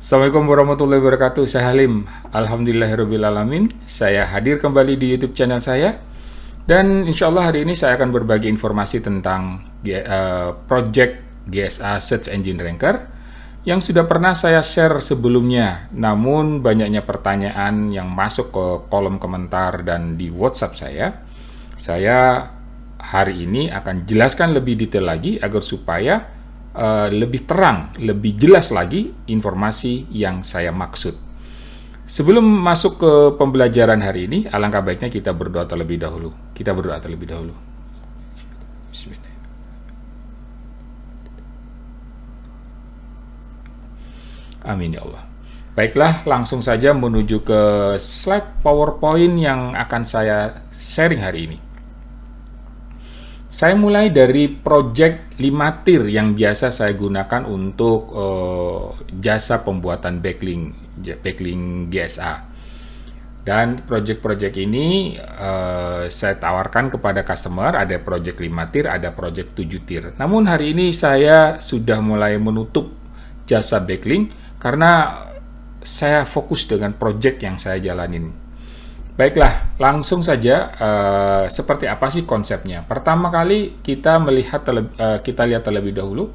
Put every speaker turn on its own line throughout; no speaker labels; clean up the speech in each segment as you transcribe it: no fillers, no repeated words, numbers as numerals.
Assalamualaikum warahmatullahi wabarakatuh. Saya Halim. Alhamdulillahirrabbilalamin. Saya hadir kembali di YouTube channel saya. Dan insya Allah hari ini saya akan berbagi informasi tentang project GSA Search Engine Ranker yang sudah pernah saya share sebelumnya. Namun banyaknya pertanyaan yang masuk ke kolom komentar dan di WhatsApp saya. Saya hari ini akan jelaskan lebih detail lagi agar supaya lebih terang, lebih jelas lagi informasi yang saya maksud. Sebelum masuk ke pembelajaran hari ini, alangkah baiknya kita berdoa terlebih dahulu. Kita berdoa terlebih dahulu. Bismillah. Amin ya Allah. Baiklah, langsung saja menuju ke slide PowerPoint yang akan saya sharing hari ini. Saya mulai dari project 5 tier yang biasa saya gunakan untuk jasa pembuatan backlink GSA. Dan project-project ini saya tawarkan kepada customer, ada project 5 tier, ada project 7 tier. Namun hari ini saya sudah mulai menutup jasa backlink karena saya fokus dengan project yang saya jalanin. Baiklah, langsung saja seperti apa sih konsepnya. Pertama kali kita lihat terlebih dahulu.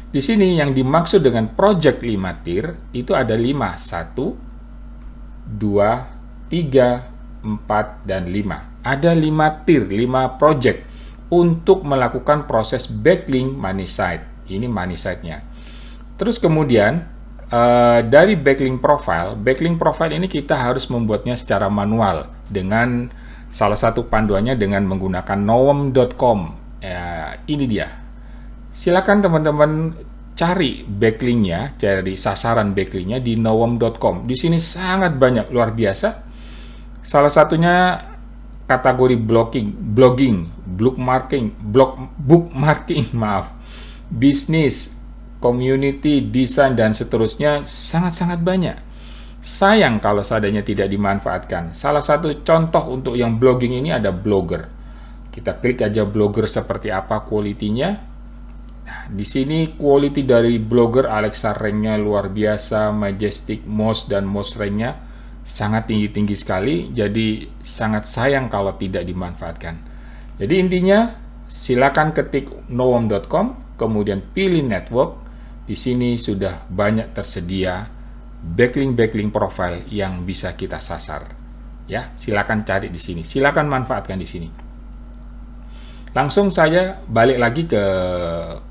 Di sini yang dimaksud dengan project 5 tier itu ada 5, 1, 2, 3, 4, dan 5. Ada 5 tier, 5 project untuk melakukan proses backlink money site. Ini money site-nya. Terus kemudian dari backlink profile ini kita harus membuatnya secara manual dengan salah satu panduannya dengan menggunakan nowem.com. Ini dia. Silakan teman-teman cari backlinknya, cari sasaran backlinknya di nowem.com. Di sini sangat banyak, luar biasa. Salah satunya kategori blogging, bookmarking, bisnis, community, desain, dan seterusnya sangat-sangat banyak. Sayang kalau seadanya tidak dimanfaatkan. Salah satu contoh untuk yang blogging ini ada Blogger. Kita klik aja Blogger seperti apa quality-nya. Nah, di sini quality dari Blogger Alexa rank-nya luar biasa, Majestic, Most, dan Most rank-nya sangat tinggi-tinggi sekali. Jadi sangat sayang kalau tidak dimanfaatkan. Jadi intinya silakan ketik nowem.com, kemudian pilih network. Di sini sudah banyak tersedia backlink profile yang bisa kita sasar. Ya, silakan cari di sini. Silakan manfaatkan di sini. Langsung saja balik lagi ke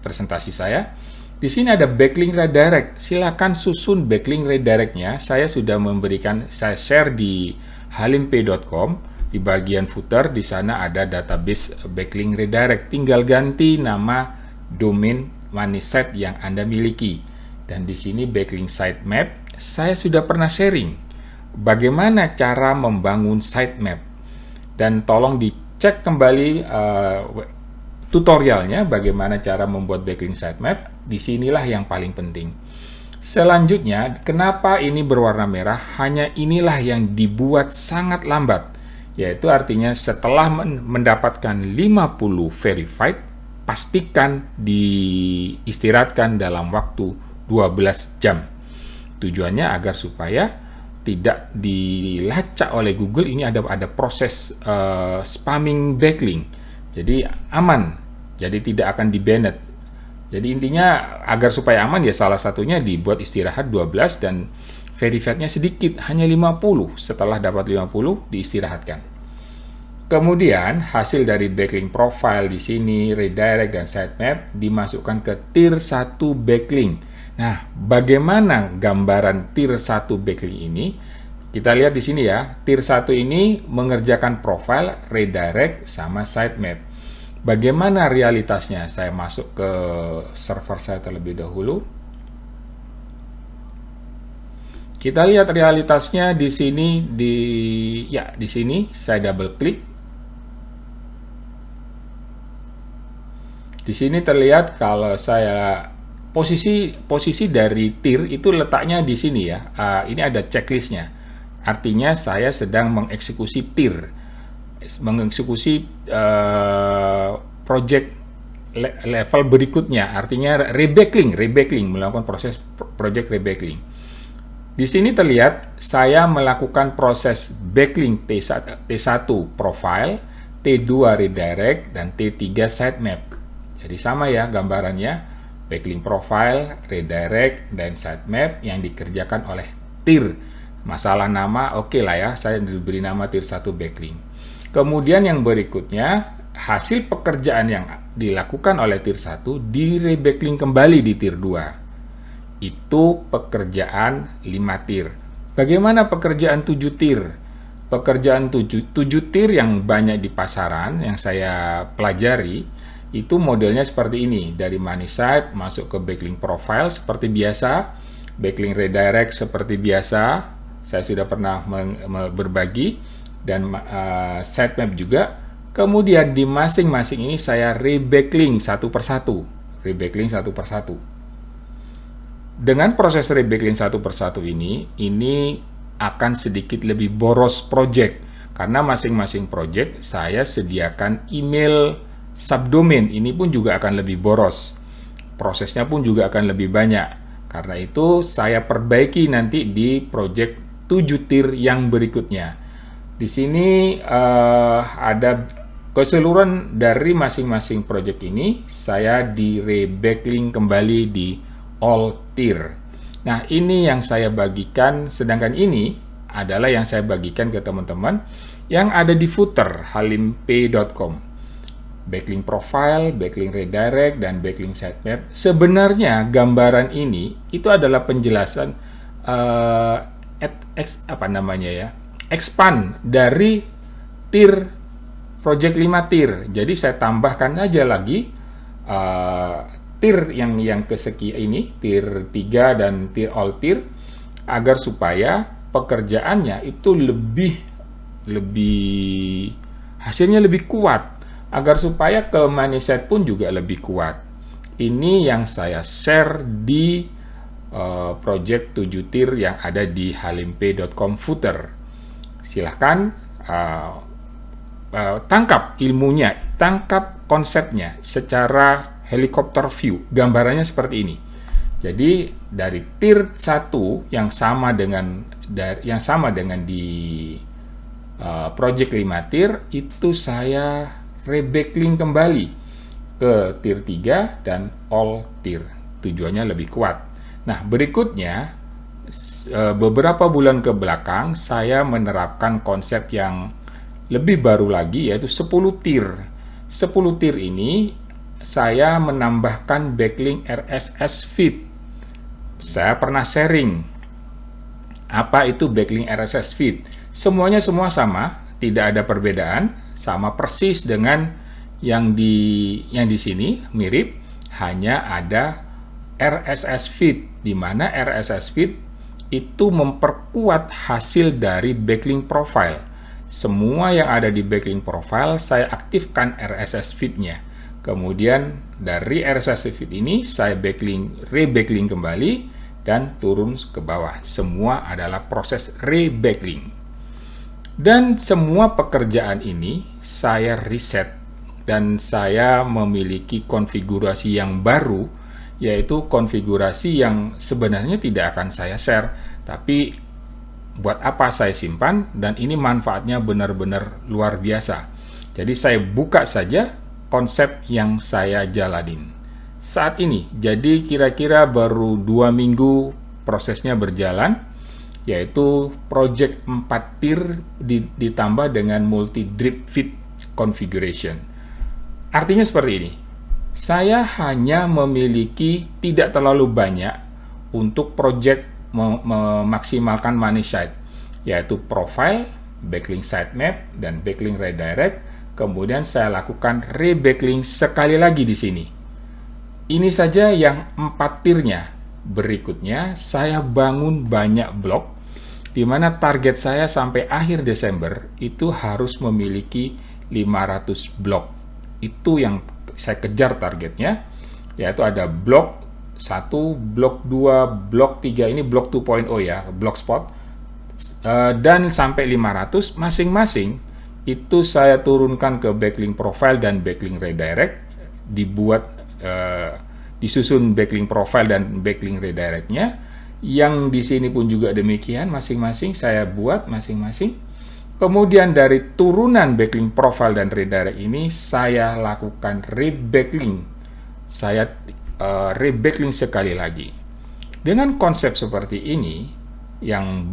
presentasi saya. Di sini ada backlink redirect. Silakan susun backlink redirect-nya. Saya sudah saya share di halimp.com. Di bagian footer di sana ada database backlink redirect. Tinggal ganti nama domain money site yang Anda miliki. Dan di sini backlink sitemap, saya sudah pernah sharing bagaimana cara membangun sitemap. Dan tolong dicek kembali tutorialnya bagaimana cara membuat backlink sitemap. Disinilah yang paling penting. Selanjutnya, kenapa ini berwarna merah? Hanya inilah yang dibuat sangat lambat. Yaitu artinya setelah mendapatkan 50 verified, pastikan diistirahatkan dalam waktu 12 jam. Tujuannya agar supaya tidak dilacak oleh Google. Ini ada proses spamming backlink. Jadi aman. Jadi tidak akan di-banned. Jadi intinya agar supaya aman ya salah satunya dibuat istirahat 12 dan verified-nya sedikit, hanya 50. Setelah dapat 50 diistirahatkan. Kemudian hasil dari backlink profile di sini, redirect dan sitemap dimasukkan ke tier 1 backlink. Nah, bagaimana gambaran tier 1 backlink ini? Kita lihat di sini ya. Tier 1 ini mengerjakan profile, redirect sama sitemap. Bagaimana realitasnya? Saya masuk ke server saya terlebih dahulu. Kita lihat realitasnya di sini di sini saya double klik. Di sini terlihat kalau saya posisi dari tier itu letaknya di sini ya. Ini ada checklistnya. Artinya saya sedang mengeksekusi tier, mengeksekusi project level berikutnya. Artinya rebacklink, melakukan proses project rebacklink. Di sini terlihat saya melakukan proses backlink T1 profile, T2 redirect, dan T3 sitemap. Jadi sama ya gambarannya, backlink profile, redirect, dan sitemap yang dikerjakan oleh tier. Masalah nama oke lah ya, saya diberi nama tier 1 backlink. Kemudian yang berikutnya, hasil pekerjaan yang dilakukan oleh tier 1 di rebacklink kembali di tier 2. Itu pekerjaan 5 tier. Bagaimana pekerjaan 7 tier? Pekerjaan 7 tier yang banyak di pasaran, yang saya pelajari, itu modelnya seperti ini. Dari money site, masuk ke backlink profile seperti biasa, backlink redirect seperti biasa, saya sudah pernah berbagi, dan sitemap juga. Kemudian di masing-masing ini saya rebacklink satu persatu. Dengan proses rebacklink satu persatu ini akan sedikit lebih boros project, karena masing-masing project saya sediakan email subdomain. Ini pun juga akan lebih boros, prosesnya pun juga akan lebih banyak. Karena itu saya perbaiki nanti di project 7 tier yang berikutnya. Di sini ada keseluruhan dari masing-masing project ini, saya di rebacklink kembali di all tier. Nah, ini yang saya bagikan, sedangkan ini adalah yang saya bagikan ke teman-teman yang ada di footer halimp.com. Backlink profile, backlink redirect, dan backlink sitemap. Sebenarnya gambaran ini itu adalah penjelasan expand dari tier project 5 tier. Jadi saya tambahkan aja lagi tier yang kesekian ini, tier 3 dan tier all tier, agar supaya pekerjaannya itu lebih hasilnya lebih kuat, agar supaya ke money site pun juga lebih kuat. Ini yang saya share di project 7 tier yang ada di halimp.com footer. Silahkan tangkap ilmunya, tangkap konsepnya secara helikopter view. Gambarannya seperti ini. Jadi dari tier 1 yang sama dengan di project 5 tier, itu saya rebacklink kembali ke tier 3 dan all tier. Tujuannya lebih kuat. Nah, berikutnya beberapa bulan ke belakang saya menerapkan konsep yang lebih baru lagi, yaitu 10 tier. 10 tier ini saya menambahkan backlink RSS feed. Saya pernah sharing apa itu backlink RSS feed. Semuanya semua sama, tidak ada perbedaan, sama persis dengan yang di sini, mirip, hanya ada RSS feed, di mana RSS feed itu memperkuat hasil dari backlink profile. Semua yang ada di backlink profile saya aktifkan RSS feed-nya. Kemudian dari RSS feed ini saya rebacklink kembali dan turun ke bawah. Semua adalah proses rebacklink. Dan semua pekerjaan ini saya reset dan saya memiliki konfigurasi yang baru, yaitu konfigurasi yang sebenarnya tidak akan saya share, tapi buat apa saya simpan, dan ini manfaatnya benar-benar luar biasa. Jadi saya buka saja konsep yang saya jalanin saat ini. Jadi kira-kira baru 2 minggu prosesnya berjalan, yaitu project 4 tier ditambah dengan multi drip feed configuration. Artinya seperti ini, saya hanya memiliki tidak terlalu banyak untuk project memaksimalkan money site, yaitu profile, backlink sitemap, dan backlink redirect. Kemudian saya lakukan rebacklink sekali lagi di sini. Ini saja yang 4 tiernya. Berikutnya saya bangun banyak blok, di mana target saya sampai akhir Desember itu harus memiliki 500 blok. Itu yang saya kejar targetnya, yaitu ada blok 1, blok 2, blok 3, ini blok 2.0 ya, blogspot, dan sampai 500 masing-masing. Itu saya turunkan ke backlink profile dan backlink redirect, disusun backlink profile dan backlink redirectnya, Yang di sini pun juga demikian, masing-masing saya buat masing-masing. Kemudian dari turunan backlink profile dan redirect ini, saya lakukan rebacklink. Saya rebacklink sekali lagi. Dengan konsep seperti ini, yang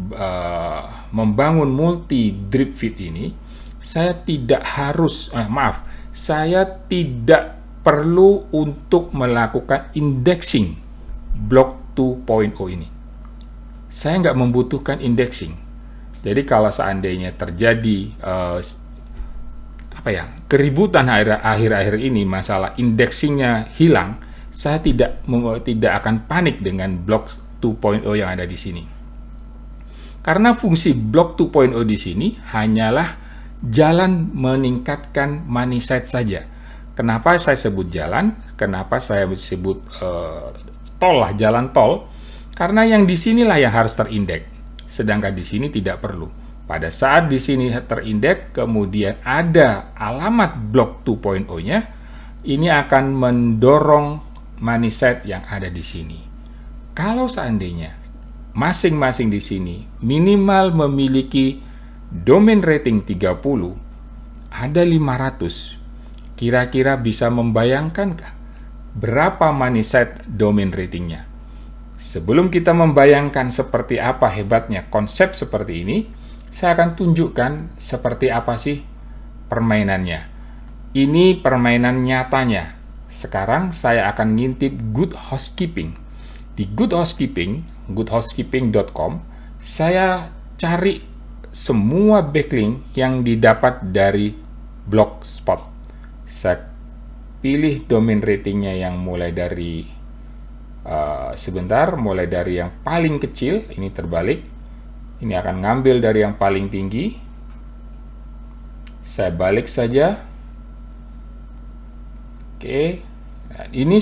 membangun multi drip feed ini, saya tidak harus, saya tidak perlu untuk melakukan indexing blok 2.0 ini. Saya nggak membutuhkan indexing. Jadi kalau seandainya terjadi keributan akhir-akhir ini, masalah indexingnya hilang, saya tidak akan panik dengan blok 2.0 yang ada di sini. Karena fungsi blok 2.0 di sini hanyalah jalan meningkatkan money side saja. Kenapa saya sebut jalan? Kenapa saya sebut tol lah, jalan tol? Karena yang di sinilah yang harus terindeks. Sedangkan di sini tidak perlu. Pada saat di sini terindeks, kemudian ada alamat blok 2.0-nya, ini akan mendorong money side yang ada di sini. Kalau seandainya masing-masing di sini minimal memiliki domain rating 30, ada 500. Kira-kira bisa membayangkankah berapa money side domain ratingnya? Sebelum kita membayangkan seperti apa hebatnya konsep seperti ini, saya akan tunjukkan seperti apa sih permainannya. Ini permainan nyatanya. Sekarang saya akan ngintip Good Housekeeping. Di Good Housekeeping, goodhousekeeping.com, saya cari semua backlink yang didapat dari Blogspot. Saya pilih domain ratingnya yang mulai dari mulai dari yang paling kecil, ini terbalik. Ini akan ngambil dari yang paling tinggi. Saya balik saja. Oke. Nah, ini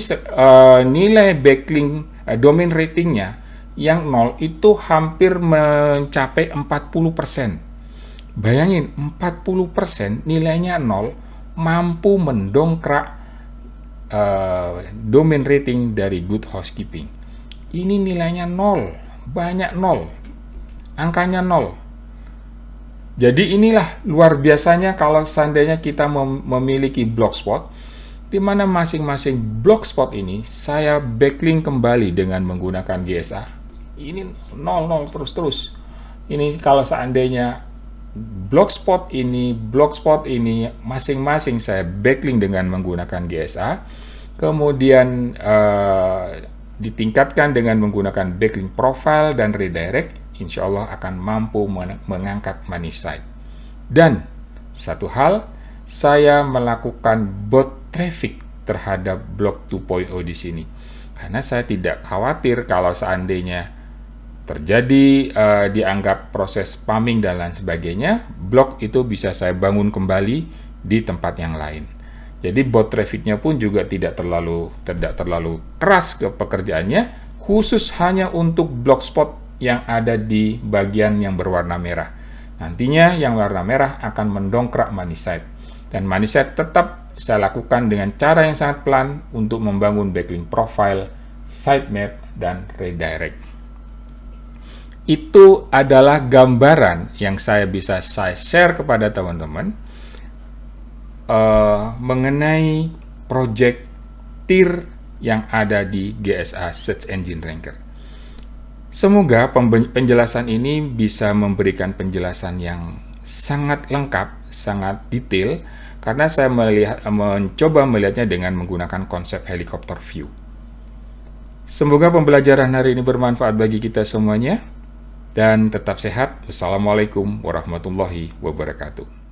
nilai backlink domain ratingnya yang 0 itu hampir mencapai 40%. Bayangin, 40% nilainya 0 mampu mendongkrak domain rating dari Good Housekeeping. Ini nilainya 0, banyak 0, angkanya 0. Jadi inilah luar biasanya kalau seandainya kita memiliki Blogspot, di mana masing-masing Blogspot ini saya backlink kembali dengan menggunakan GSA. Ini 0 terus-terus. Ini kalau seandainya Blogspot ini masing-masing saya backlink dengan menggunakan GSA, kemudian ditingkatkan dengan menggunakan backlink profile dan redirect, insya Allah akan mampu mengangkat money side. Dan satu hal, saya melakukan bot traffic terhadap blok 2.0 di sini, karena saya tidak khawatir kalau seandainya terjadi dianggap proses spamming dan lain sebagainya, blok itu bisa saya bangun kembali di tempat yang lain. Jadi bot trafficnya pun juga tidak terlalu keras ke pekerjaannya, khusus hanya untuk Blogspot yang ada di bagian yang berwarna merah. Nantinya yang warna merah akan mendongkrak money side, dan money side tetap saya lakukan dengan cara yang sangat pelan untuk membangun backlink profile, sitemap, dan redirect. Itu adalah gambaran yang saya bisa share kepada teman-teman mengenai project tier yang ada di GSA Search Engine Ranker. Semoga penjelasan ini bisa memberikan penjelasan yang sangat lengkap, sangat detail, karena saya mencoba melihatnya dengan menggunakan konsep helicopter view. Semoga pembelajaran hari ini bermanfaat bagi kita semuanya, dan tetap sehat. Wassalamualaikum warahmatullahi wabarakatuh.